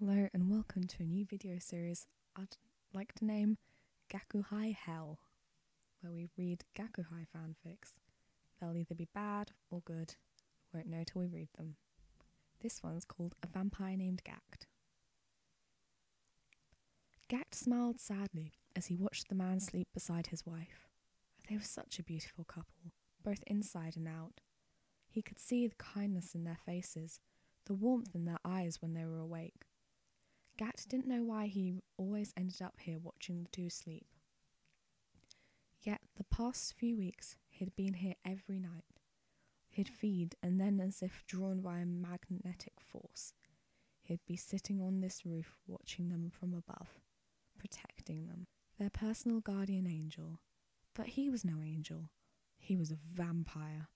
Hello and welcome to a new video series I'd like to name Gakuhai Hell, where we read Gakuhai fanfics. They'll either be bad or good, won't know till we read them. This one's called A Vampire Named Gackt. Gackt smiled sadly as he watched the man sleep beside his wife. They were such a beautiful couple, both inside and out. He could see the kindness in their faces, the warmth in their eyes when they were awake. Gackt didn't know why he always ended up here watching the two sleep. Yet the past few weeks he'd been here every night. He'd feed, and then, as if drawn by a magnetic force, he'd be sitting on this roof watching them from above, protecting them, their personal guardian angel. But he was no angel. He was a vampire,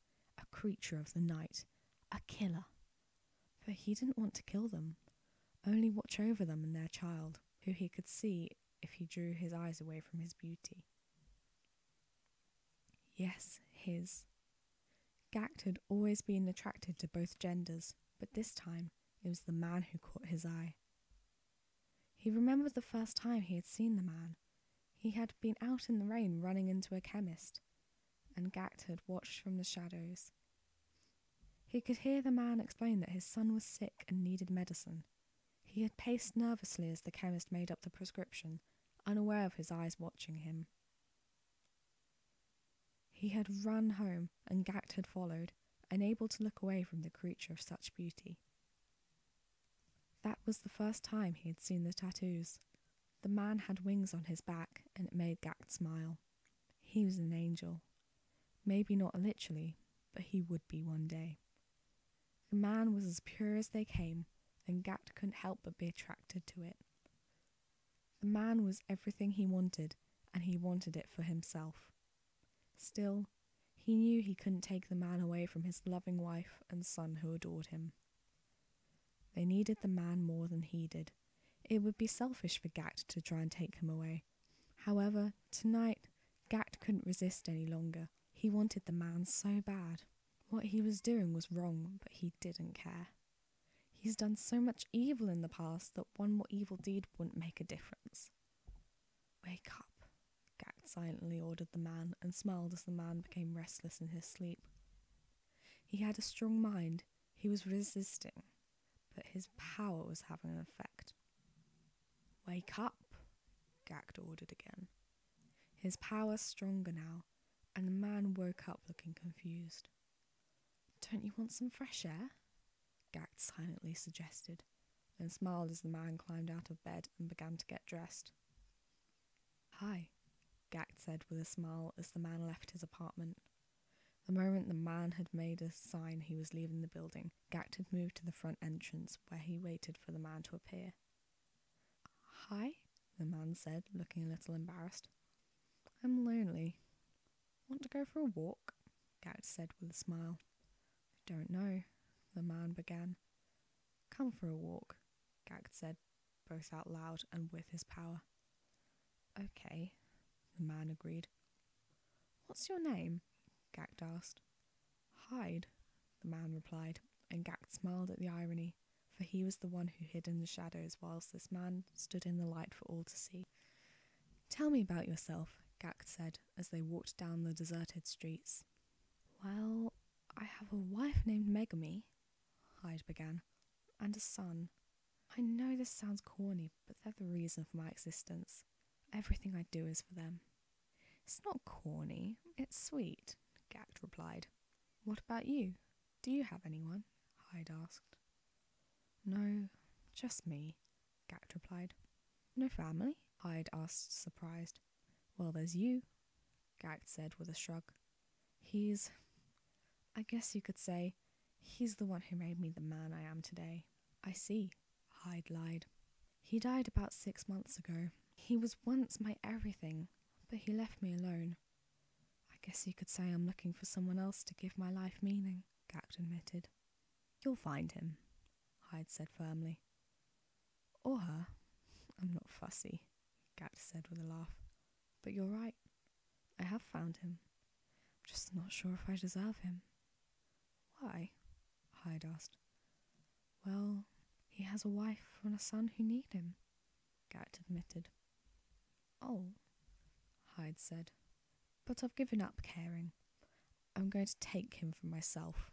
a creature of the night, a killer. But he didn't want to kill them, only watch over them and their child, who he could see if he drew his eyes away from his beauty. Yes, his. Gackt had always been attracted to both genders, but this time it was the man who caught his eye. He remembered the first time he had seen the man. He had been out in the rain running into a chemist, and Gackt had watched from the shadows. He could hear the man explain that his son was sick and needed medicine. He had paced nervously as the chemist made up the prescription, unaware of his eyes watching him. He had run home, and Gackt had followed, unable to look away from the creature of such beauty. That was the first time he had seen the tattoos. The man had wings on his back, and it made Gackt smile. He was an angel. Maybe not literally, but he would be one day. The man was as pure as they came, and Gackt couldn't help but be attracted to it. The man was everything he wanted, and he wanted it for himself. Still, he knew he couldn't take the man away from his loving wife and son who adored him. They needed the man more than he did. It would be selfish for Gackt to try and take him away. However, tonight, Gackt couldn't resist any longer. He wanted the man so bad. What he was doing was wrong, but he didn't care. He's done so much evil in the past that one more evil deed wouldn't make a difference. Wake up, Gackt silently ordered the man, and smiled as the man became restless in his sleep. He had a strong mind. He was resisting, but his power was having an effect. Wake up, Gackt ordered again. His power stronger now, and the man woke up looking confused. Don't you want some fresh air? Gackt silently suggested, then smiled as the man climbed out of bed and began to get dressed. Hi, Gackt said with a smile as the man left his apartment. The moment the man had made a sign he was leaving the building, Gackt had moved to the front entrance where he waited for the man to appear. Hi, the man said, looking a little embarrassed. I'm lonely. Want to go for a walk? Gackt said with a smile. I don't know, the man began. Come for a walk, Gackt said, both out loud and with his power. Okay, the man agreed. What's your name? Gackt asked. Hyde, the man replied, and Gackt smiled at the irony, for he was the one who hid in the shadows whilst this man stood in the light for all to see. Tell me about yourself, Gackt said as they walked down the deserted streets. Well, I have a wife named Megami, Hyde began, and a son. I know this sounds corny, but they're the reason for my existence. Everything I do is for them. It's not corny, it's sweet, Gackt replied. What about you? Do you have anyone? Hyde asked. No, just me, Gackt replied. No family? Hyde asked, surprised. Well, there's you, Gackt said with a shrug. I guess you could say, he's the one who made me the man I am today. I see, Hyde lied. He died about 6 months ago. He was once my everything, but he left me alone. I guess you could say I'm looking for someone else to give my life meaning, Gackt admitted. You'll find him, Hyde said firmly. Or her. I'm not fussy, Gackt said with a laugh. But you're right. I have found him. I'm just not sure if I deserve him. Why? Hyde asked. Well, He has a wife and a son who need him, Gackt admitted. Oh, Hyde said, but I've given up caring. I'm going to take him for myself,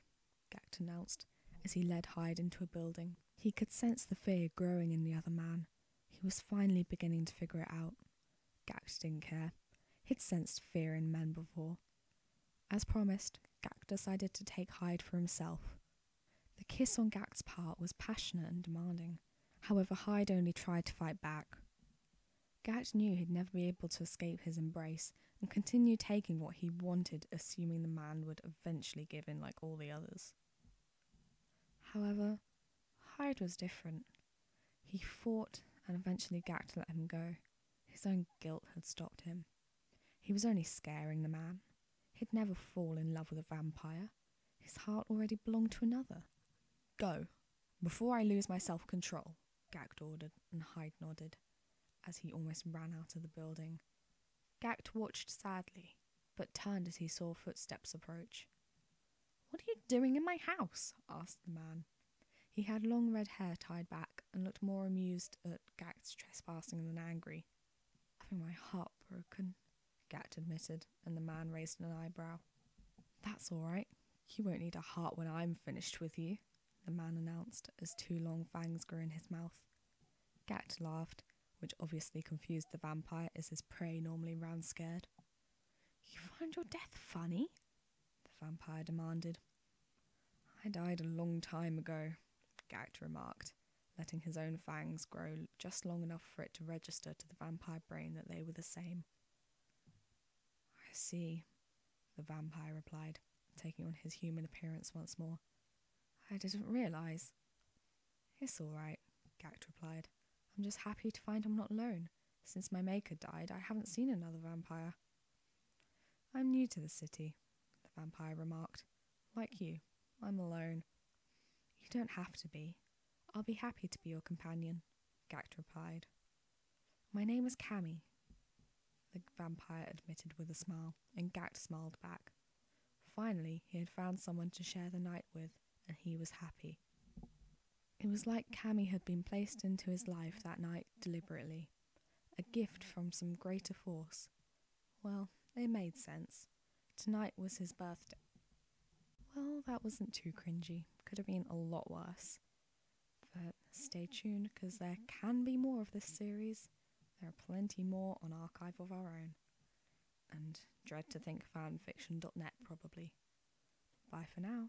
Gackt announced as he led Hyde into a building. He could sense the fear growing in the other man. He was finally beginning to figure it out. Gackt didn't care. He'd sensed fear in men before. As promised, Gackt decided to take Hyde for himself. The kiss on Gackt's part was passionate and demanding. However, Hyde only tried to fight back. Gackt knew he'd never be able to escape his embrace and continued taking what he wanted, assuming the man would eventually give in like all the others. However, Hyde was different. He fought and eventually Gackt let him go. His own guilt had stopped him. He was only scaring the man. He'd never fall in love with a vampire. His heart already belonged to another. Go, before I lose my self-control, Gackt ordered, and Hyde nodded, as he almost ran out of the building. Gackt watched sadly, but turned as he saw footsteps approach. What are you doing in my house? Asked the man. He had long red hair tied back and looked more amused at Gackt's trespassing than angry. Having my heart broken, Gackt admitted, and the man raised an eyebrow. That's all right. You won't need a heart when I'm finished with you, the man announced as two long fangs grew in his mouth. Gackt laughed, which obviously confused the vampire as his prey normally ran scared. You find your death funny? The vampire demanded. I died a long time ago, Gackt remarked, letting his own fangs grow just long enough for it to register to the vampire brain that they were the same. I see, the vampire replied, taking on his human appearance once more. I didn't realise. It's all right, Gackt replied. I'm just happy to find I'm not alone. Since my maker died, I haven't seen another vampire. I'm new to the city, the vampire remarked. Like you, I'm alone. You don't have to be. I'll be happy to be your companion, Gackt replied. My name is Cammy, the vampire admitted with a smile, and Gackt smiled back. Finally, he had found someone to share the night with, and he was happy. It was like Cammy had been placed into his life that night deliberately, a gift from some greater force. Well, it made sense. Tonight was his birthday. Well, that wasn't too cringy. Could have been a lot worse. But stay tuned, because there can be more of this series. There are plenty more on Archive of Our Own. And dread to think fanfiction.net probably. Bye for now.